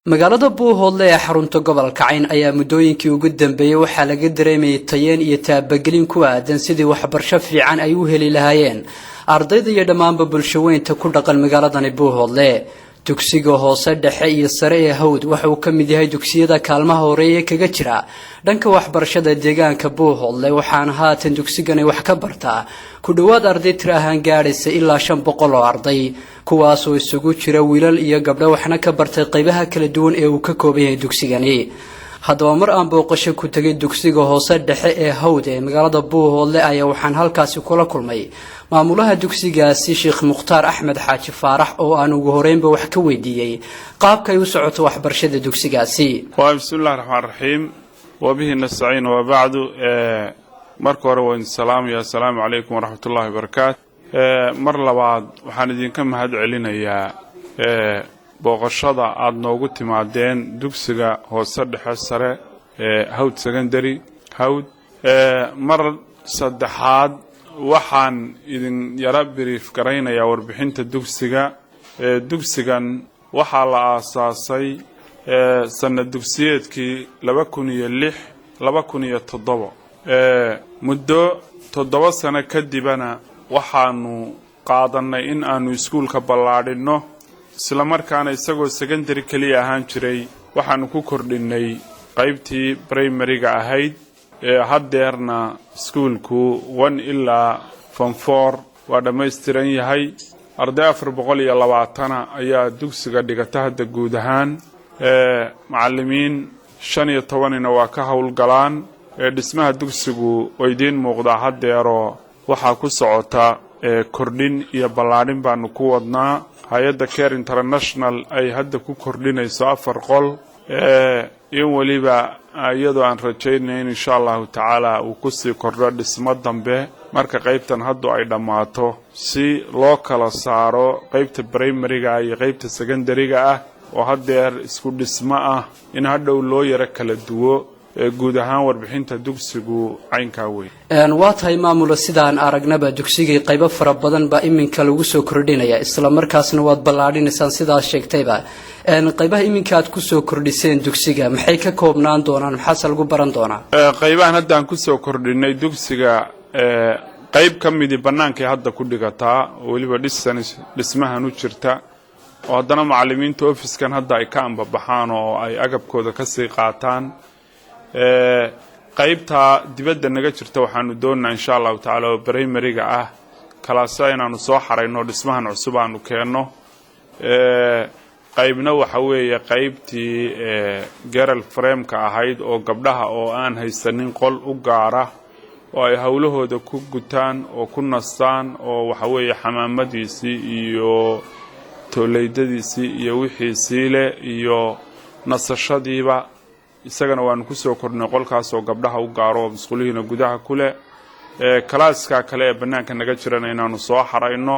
magaalada Buuhoodle ee xarunta gobolka Cayn ayaa muddooyinkii ugu dambeeyay waxaa laga dareemayay tayeen iyo taabagelin ku aadan sidii waxbarasho fiican ay u heli lahaayeen ardayda iyo dhammaanba bulshaweynta ku dhaqan magaaladani Buuhoodle dugsiga hoose dhexe iyo sare ee Hawd waxa uu ka mid yahay dugsiyada kaalmaha horeeye kaga jira dhanka waxbarashada deegaanka Buuhoodle waxaana haatan dugsigani wax ka bartaa ku dhawaad arday tiro ahaan gaadhaysa ilaa 500 oo arday kuwaas oo isugu jira wiilal iyo gabdho waxna ka bartay qaybaha kala duwan ee uu ka kooban yahay dugsigani haddaba mar aan booqasho ku tagay dugsiga hoose dhexe ee Hawd ee magaalada Buuhoodle ayaa waxaan halkaasi kula kulmay maamulaha dugsigaasi Sheekh Mukhtaar Axmed Xaaji Faarax oo aan ugu horeynba wax ka weydiiyay qaabka ay u socoto waxbarashada dugsigaasi. Bismillahir Rahmaanir Rahiim wa bihi nastaciin wa ba'du marka hore waan salaamayaa assalaamu alaykum wa rahmatullahi wa barakaatuh mar labaad waxaan idinka mahad celinayaa booqashada aad noogu timaadeen dugsiga hoose dhexe sare Hawd Secondary Hawd mar saddexaad waxaan idin yara brief garaynayaa warbixinta dugsigan waxaa la aasaasay sanad dugsiyeedkii 2006-2007 muddo 7 sano kadibna waxaanu qaadanay in aanu iskuulka ballaadhino isla markaana isagoo secondary kaliya ahaan jiray waxaanu ku kordhinay qaybtii primary-ga ahayd haddeerna iskuulku 1 ilaa form 4 waa dhammaystiran yahay arday 420 ayaa dugsiga dhigata hadda guud ahaan macallimiin 15 waa ka howlgalaan dhismaha dugsigu way idin muuqdaa haddeeroo waxaa ku socota kordhin iyo ballaadhin baanu ku wadnaa hay'adda Care International ay hadda ku kordhinayso 4 qol in waliba iyadoo aan rajaynayn insha Allah taala uu ku sii kordho dhismo dambe marka qaybtan hadda ay dhamaato si loo kala saaro qaybta primary-ga iyo qaybta secondary-ga ah oo haddeer isku dhismo ah in hadhow loo yara kala duwo guud ahaan warbixinta dugsigu caynka weyn waa tahay maamula sidaan aragnaba dugsiga qaybo fara badan ba iminka lagu soo kordhinaya isla markaasna waad ballaadhinaysan sidaas sheegtayba qaybaha iminka aad ku soo kordhiseen dugsiga maxay ka koobnaan doonaan maxaa lagu baran doonaa qaybahan hadda aan ku soo kordhinay dugsiga qayb ka mid ah banaanka hadda ku dhigataa waliba dhismahan u jirta oo haddana macallimiinta ofiskan hadda ay ka ambabaxaan oo ay agabkooda ka sii qaataan qaybta dibadda naga jirta waxaanu doonaa insha Allah taala oo primary-ga ah kalaasa inaanu soo xareyno dhismahan cusub aanu keenno qaybna waxa weeye qaybtii geral frame-ka ahayd oo gabdhaha oo aan haysanin qol u gaara oo ay hawlahooda ku gutaan oo ku nastaan oo waxa weeye xamaamadiisii iyo tooleydadiisii iyo wixii leh iyo nasashadiiba isagana waanu ku soo kordhnay qolkaas oo gabdhaha u gaaro masquuliyiina gudaha kule kalaaska kale ee banaanka naga jirana inaanu soo xareyno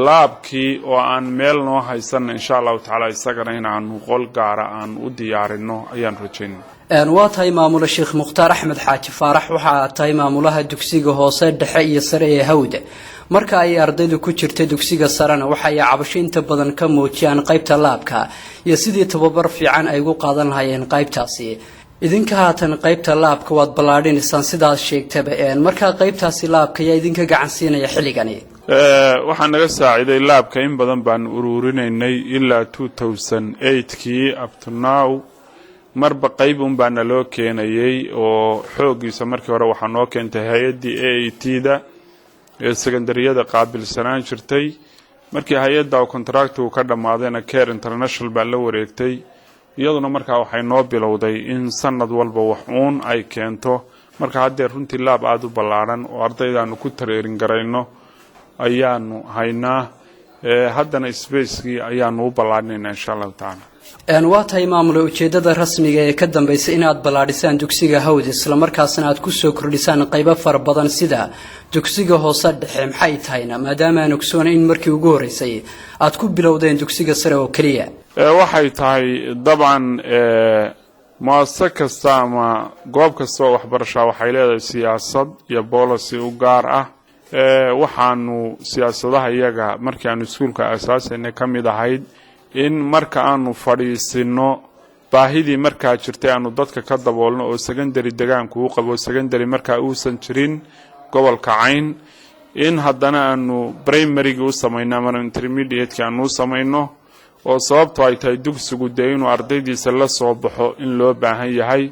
laabkii oo aan meel noo haysan insha Allah taala isagana inaanu qol gaara aan u diyaarino ayaan rajaynaa waa tahay maamula Sheekh Mukhtaar Axmed Xaaji Faarax waxa tahay maamulaha dugsiga hoose dhexe iyo sare ee Hawd marka ay ardaydu ku jirtay dugsiga sarena waxa ay cabasho inta badan ka muujiyaan qaybta laabka iyo sidii tababar fiican ay ugu qaadan lahaayeen qaybtaasi idinka haatan qaybta laabka waad ballaadhinaysan sidaas sheegtaba marka qaybtaasi laabka ayaa idinka gacan siinaya xilligani waxaan naga saaciday laabka in badan baan ururinaynay ilaa 2008kii up to now marba qayb baan loo keenayay oo xoogiisa markii hore waxa noo keentay hay'adii AAT-da secondaryada qaabilsanaan jirtay markii hay'adda oo contractu ka dhamaadayna Care International baa la wareegtay iyaduna markaa waxay noo bilowday in sanad walba wax uun ay keento marka hadda runtii laab aad u ballaaran oo ardaydaanu ku tareerin garayno ayaanu haynaa haddana space-kii ayaanu u ballaadhinaynaa insha Allah taala waa tahay maamula ujeedada rasmiga ee ka dambaysa inaad ballaadhisaan dugsiga Hawd isla markaasna aad ku soo kordhisaan qaybo fara badan sida dugsiga hoose dhexe maxay tahayna maadaama aan ogsoon in markii ugu horeysay aad ku bilowdeen dugsiga sare oo kaliya waxay tahay dabcan muasasad kasta ama goob kasta oo waxbarasho waxay leedahay siyaasad iyo policy u gaar ah waxaanu siyaasadaha iyaga markii aanu iskuulka aasaasayna ka mid ahayd in marka aanu fadhiisino baahidii markaa jirtay aanu dadka ka daboolno oo secondary deegaanku u qabo secondary markaa uusan jirin gobolka Cayn in haddana aanu primary u sameeyno ama intermediate aanu u sameeyno oo sababtu ay tahay dugsigu inuu ardaydiisa la soo baxo in loo baahan yahay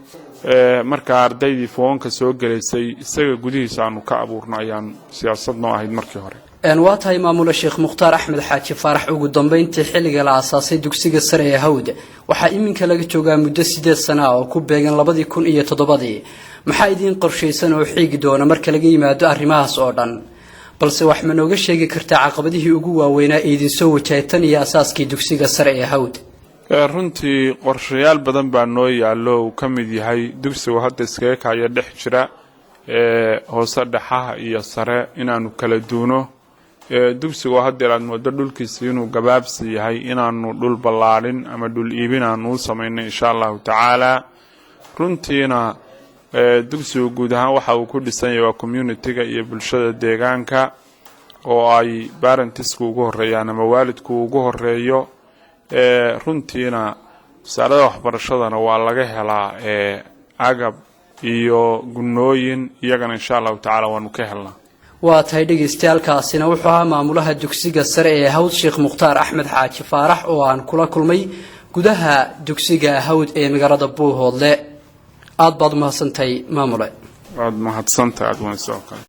marka ardaydii foonka soo galeysay isaga gudihiisa aanu ka abuurno ayaan siyaasadno ahayd markii hore waa tahay maamula Sheekh Mukhtaar Axmed Xaaji Faarax ugu dambeyntii xilliga la aasaasay dugsiga sare ee Hawd waxa iminka laga joogaa muddo 8 sano oo ku beegan 2007 maxaa idin qorshaysan oo xiigi doona marka laga yimaado arrimahaas oo dhan balse wax ma nooga sheegi kartaa caqabadihii ugu waaweynaa ee idin soo wajahaytan iyo asaaskii dugsiga sare ee Hawd runtii qorshayaal badan baa noo yaalo uu ka mid yahay dugsigu hadda iskaga kaya dhex jira hoose dhaxaha iyo sare inaanu kala duuno dugsigu hadda aad moodo dhulkiisa inuu gabaabsi yahay inaanu dhul ballaarin ama dhul iibin aanu sameeyno insha Allah taala runtiina dugsigu guud ahaan waxa uu ku dhisan yahay community-ga iyo bulshada deegaanka oo ay parentsku ugu horeeyaan ama waalidku ugu horeeyo runtiina wasaaradda waxbarashadana waa laga helaa agab iyo gunooyin iyagana insha Allah taala waanu ka helnaa waa tahay dhageystayaashaasina wuxuu ahaa maamulaha dugsiga sare ee Hawd Sheekh Mukhtaar Axmed Xaaji Faarax oo aan kula kulmay gudaha dugsiga Hawd ee magaalada Buuhoodle aad baad mahadsantahay maamule aad mahadsantahay